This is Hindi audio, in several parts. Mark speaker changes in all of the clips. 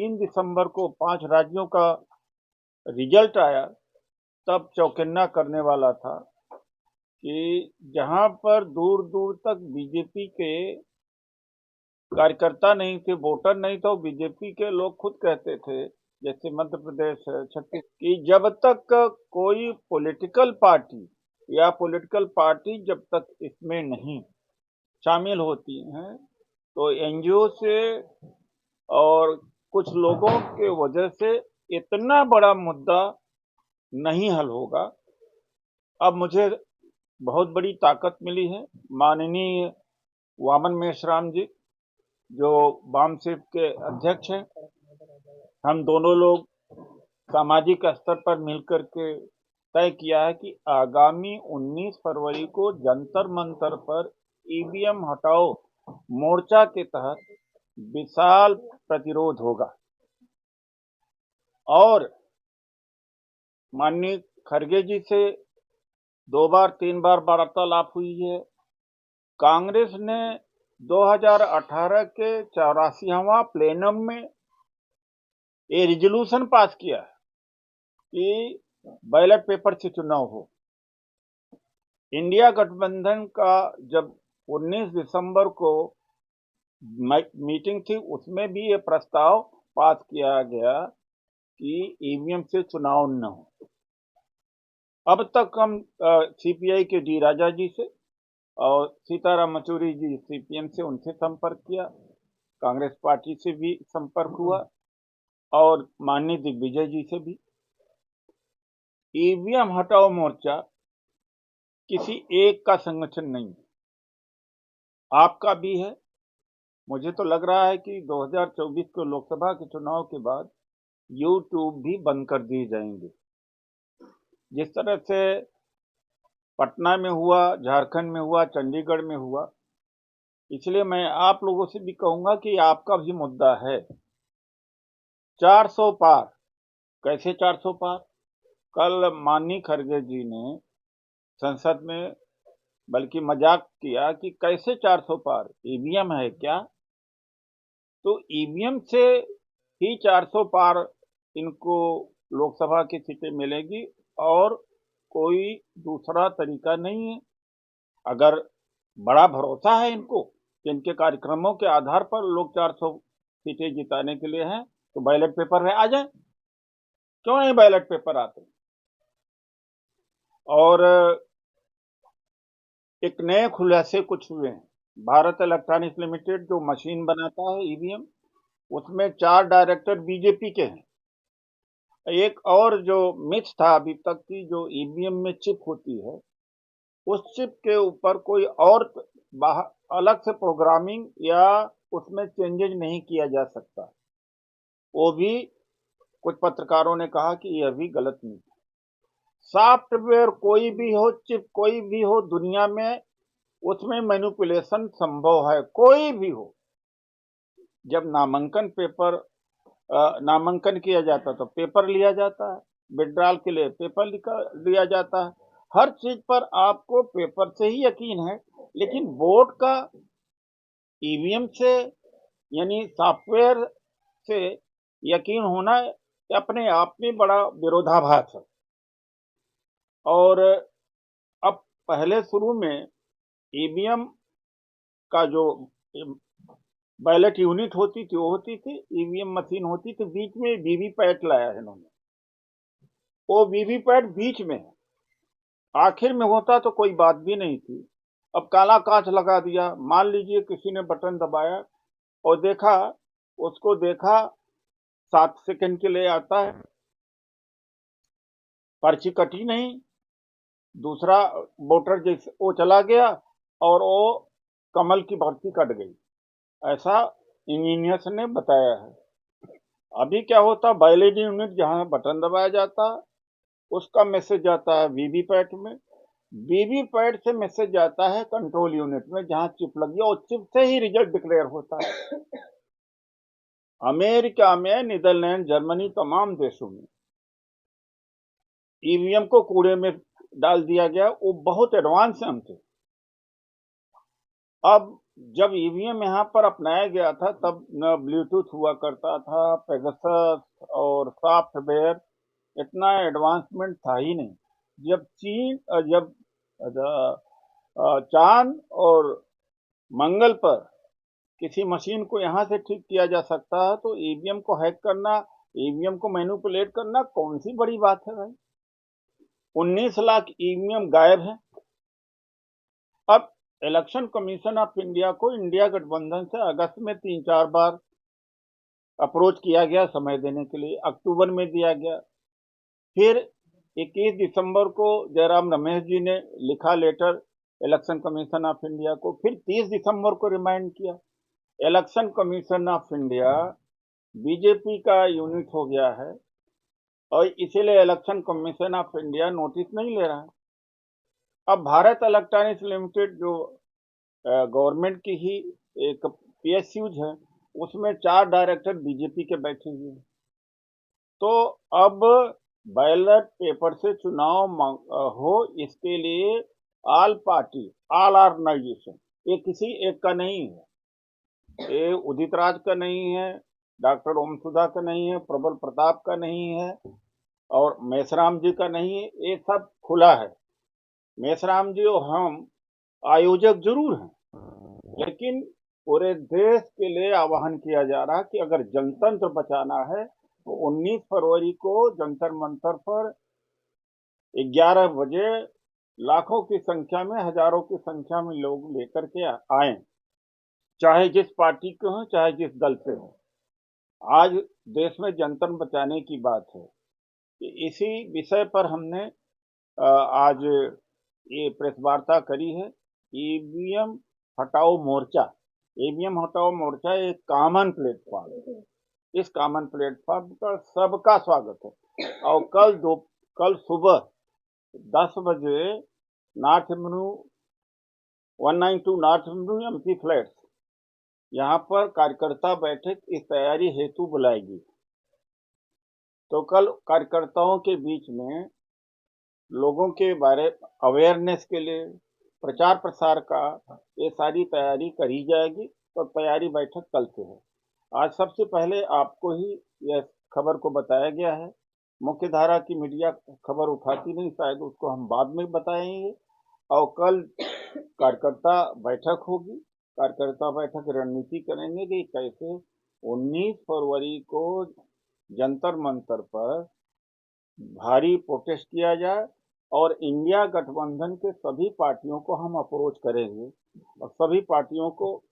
Speaker 1: 3 दिसंबर को 5 राज्यों का रिजल्ट आया, तब चौकन्ना करने वाला था कि जहां पर दूर दूर तक बीजेपी के कार्यकर्ता नहीं थे, वोटर नहीं थे, बीजेपी के लोग खुद कहते थे, जैसे मध्य प्रदेश है, छत्तीसगढ़, कि जब तक कोई पॉलिटिकल पार्टी या पॉलिटिकल पार्टी जब तक इसमें नहीं शामिल होती हैं, तो एनजीओ से और कुछ लोगों के वजह से इतना बड़ा मुद्दा नहीं हल होगा। अब मुझे बहुत बड़ी ताकत मिली है। माननीय वामन मेश्राम जी, जो वाम सेव के अध्यक्ष हैं, हम दोनों लोग सामाजिक स्तर पर मिलकर के तय किया है कि आगामी 19 फरवरी को जंतर मंतर पर ईवीएम हटाओ मोर्चा के तहत विशाल प्रतिरोध होगा। और माननीय खड़गे जी से 2 बार 3 बार वार्तालाप हुई है। कांग्रेस ने 2018 के 84वां प्लेनम में ये रिजोल्यूशन पास किया है कि बैलेट पेपर से चुनाव हो। इंडिया गठबंधन का जब 19 दिसंबर को मीटिंग थी, उसमें भी ये प्रस्ताव पास किया गया कि ईवीएम से चुनाव न हो। अब तक हम सीपीआई के डी राजा जी से और सीताराम येचुरी जी सीपीएम से, उनसे संपर्क किया, कांग्रेस पार्टी से भी संपर्क हुआ और माननीय दिग्विजय जी से भी। ईवीएम हटाओ मोर्चा किसी एक का संगठन नहीं है, आपका भी है। मुझे तो लग रहा है कि 2024 के लोकसभा के चुनाव के बाद यूट्यूब भी बंद कर दिए जाएंगे। जिस तरह से पटना में हुआ, झारखंड में हुआ, चंडीगढ़ में हुआ, इसलिए मैं आप लोगों से भी कहूंगा कि आपका भी मुद्दा है 400 पार। कैसे 400 पार? कल माननीय खड़गे जी ने संसद में बल्कि मजाक किया कि कैसे 400 पार, ईवीएम है क्या? तो ईवीएम से ही 400 पार इनको लोकसभा की सीटें मिलेगी और कोई दूसरा तरीका नहीं है। अगर बड़ा भरोसा है इनको कि इनके कार्यक्रमों के आधार पर लोग 400 सीटें जिताने के लिए हैं, तो बैलेट पेपर है आ जाए। क्यों नहीं बैलेट पेपर आते? और एक नए खुलासे कुछ हुए हैं। भारत इलेक्ट्रॉनिक्स लिमिटेड जो मशीन बनाता है ईवीएम, उसमें 4 डायरेक्टर बीजेपी के हैं। एक और जो मिथ था अभी तक की, जो ईवीएम में चिप होती है, उस चिप के ऊपर कोई और अलग से प्रोग्रामिंग या उसमें चेंजेज नहीं किया जा सकता। वो भी कुछ पत्रकारों ने कहा कि यह भी गलत नहीं है। सॉफ्टवेयर कोई भी हो, चिप कोई भी हो दुनिया में, उसमें मैनिपुलेशन संभव है, कोई भी हो। जब नामांकन किया जाता तो पेपर लिया जाता है, विड्रॉल के लिए पेपर लिया जाता है, हर चीज पर आपको पेपर से ही यकीन है। लेकिन वोट का ईवीएम से यानी सॉफ्टवेयर से यकीन होना अपने आप में बड़ा विरोधाभास है। और अब पहले शुरू में ईवीएम का जो बैलेट यूनिट होती थी वो होती थी, ईवीएम मशीन होती थी, बीच में वीवीपैट लाया है इन्होंने। वो वीवीपैट बीच में है, आखिर में होता तो कोई बात भी नहीं थी। अब काला कांच लगा दिया। मान लीजिए किसी ने बटन दबाया और देखा, उसको देखा 7 सेकंड के लिए आता है, पर्ची कटी नहीं, दूसरा वोटर जैसे वो चला गया और वो कमल की पर्ची कट गई, ऐसा इंजीनियर्स ने बताया है। अभी क्या होता, बैलेट यूनिट जहां बटन दबाया जाता है उसका मैसेज जाता है वीवीपैट में, वीवीपैट से मैसेज जाता है कंट्रोल यूनिट में जहां चिप लगी है, और चिप से ही रिजल्ट डिक्लेयर होता है। अमेरिका में, नीदरलैंड, जर्मनी, तमाम देशों में ईवीएम को कूड़े में डाल दिया गया। वो बहुत एडवांस हैं हमसे। अब जब ईवीएम यहाँ पर अपनाया गया था तब न ब्लूटूथ हुआ करता था, पेगासस और सॉफ्टवेयर इतना एडवांसमेंट था ही नहीं। जब चांद और मंगल पर किसी मशीन को यहाँ से ठीक किया जा सकता है तो ईवीएम को हैक करना, ईवीएम को मैनिपुलेट करना कौन सी बड़ी बात है भाई। 19 लाख ईवीएम गायब है। अब इलेक्शन कमीशन ऑफ इंडिया को इंडिया गठबंधन से अगस्त में 3-4 बार अप्रोच किया गया समय देने के लिए, अक्टूबर में दिया गया, फिर 21 दिसंबर को जयराम रमेश जी ने लिखा letter election commission of India को, फिर 30 दिसंबर को रिमाइंड किया। Election commission of India BJP का यूनिट हो गया है और इसीलिए election commission of India notice नहीं ले रहा है। अब भारत इलेक्ट्रॉनिक्स लिमिटेड जो गवर्नमेंट की ही एक पीएसयूज है, उसमें 4 डायरेक्टर बीजेपी के बैठे हुए हैं। तो अब बैलेट पेपर से चुनाव हो, इसके लिए ऑल पार्टी, ऑल ऑर्गेनाइजेशन, ये किसी एक का नहीं है, ये उदित राज का नहीं है, डॉक्टर ओम सुधा का नहीं है, प्रबल प्रताप का नहीं है और मेसराम जी का नहीं है, ये सब खुला है। मेसराम जी और हम आयोजक जरूर हैं, लेकिन पूरे देश के लिए आह्वान किया जा रहा है कि अगर जनतंत्र बचाना है तो 19 फरवरी को जंतर मंतर पर 11 बजे लाखों की संख्या में, हजारों की संख्या में लोग लेकर के आए, चाहे जिस पार्टी के हों, चाहे जिस दल से हो। आज देश में जनतंत्र बचाने की बात है। इसी विषय पर हमने आज ये प्रेस वार्ता करी है। ईवीएम हटाओ मोर्चा, ईवीएम हटाओ मोर्चा एक कॉमन प्लेटफॉर्म है। इस कॉमन प्लेटफॉर्म पर सबका स्वागत है और कल सुबह 10 बजे north Avenue 192 north Avenue MP flats, यहाँ पर कार्यकर्ता बैठक इस तैयारी हेतु बुलाएगी। तो कल कार्यकर्ताओं के बीच में लोगों के बारे अवेयरनेस के लिए प्रचार प्रसार का ये सारी तैयारी करी जाएगी। तो तैयारी बैठक कल से है। आज सबसे पहले आपको ही यह खबर को बताया गया है। मुख्य धारा की मीडिया खबर उठाती नहीं, शायद उसको हम बाद में बताएंगे। और कल कार्यकर्ता बैठक होगी, कार्यकर्ता बैठक रणनीति करेंगे कि कैसे 19 फरवरी को जंतर मंतर पर भारी प्रोटेस्ट किया जाए और इंडिया गठबंधन के सभी पार्टियों को हम अप्रोच करेंगे और सभी पार्टियों को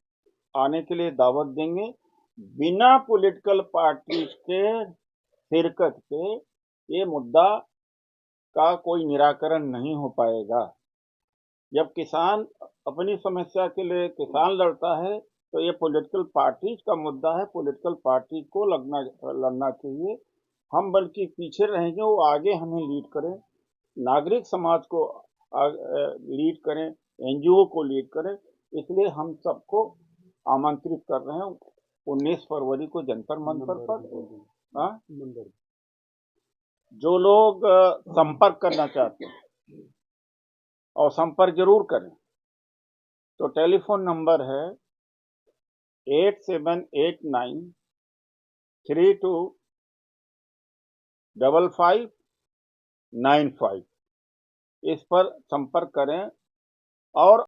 Speaker 1: आने के लिए दावत देंगे। बिना पॉलिटिकल पार्टी के शिरकत के ये मुद्दा का कोई निराकरण नहीं हो पाएगा। जब किसान अपनी समस्या के लिए किसान लड़ता है तो ये पॉलिटिकल पार्टी का मुद्दा है, पॉलिटिकल पार्टी को लड़ना चाहिए। हम बल्कि पीछे रहेंगे, वो आगे हमें लीड करें, नागरिक समाज को लीड करें, एनजीओ को लीड करें। इसलिए हम सबको आमंत्रित कर रहे हैं 19 फरवरी को जंतर मंतर पर। जो लोग संपर्क करना चाहते हैं और संपर्क जरूर करें, तो टेलीफोन नंबर है 8789325595। इस पर संपर्क करें और